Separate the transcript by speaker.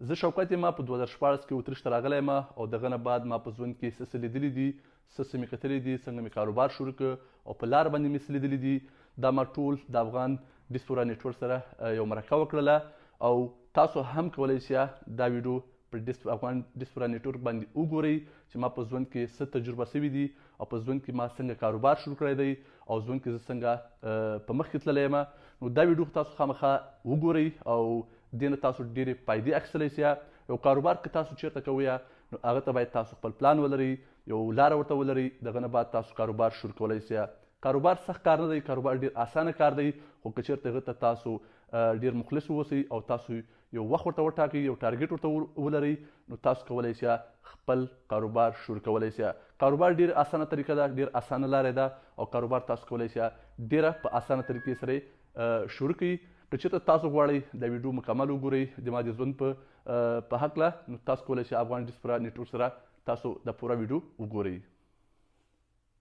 Speaker 1: زه شوکت یم په 2014 کې اتریش ته راغلی یم او دغه نه بعد ما په ژوند کې څه څه لیدلي دي څه څه مې کتلي دي څنګه مې کاروبار شروع کړ او په لار باندې مې څه لیدلي دي دا ما ټول د افغان ډیسپورا نیټورک سره یو مرکه وکړله او تاسو هم کولی شئ دا ویډیو په افغان ډیسپورا نیټورک باندې وګورئ چې ما په ژوند کې څه تجربه شوي دي او په ژوند کې ما څنګه کاروبار شروع کړی دی او ژوند کې زه څنګه په مخکې تللی یم نو دا ویډیو تاسو خامخا وګورئ او دې نه تاسو ډېرې فایدې اخیستلی سئ یو کاروبار که تاسو چیرته کوئ نو هغه ته باید تاسو خپل پلان ولرئ یو لاره ورته ولرئ دغه نه بعد تاسو کاروبار شروع کولی سئ کاروبار سخت کار نه دی کاروبار ډېر اسانه کار دی خو که چیرته هغه ته تاسو ډېر مخلص واوسئ او تاسو یو وخت ورته وټاکئ یو ټارګېټ ورته ولرئ نو تاسو کولی سئ خپل کاروبار شروع کولی سئ کاروبار ډېر اسانه طریقه ده ډېر اسانه لاره ده او کاروبار تاسو کولی سئ ډېره په اسانه طریقې سره شروع کړئ که چېرته تاسو غواړئ دا ویډیو مکمل وګورئ د ما د ژوند په هکله نو تاسو کولی شئ افغان ډیسپورا نیټورک سره تاسو دا پوره ویډیو وګورئ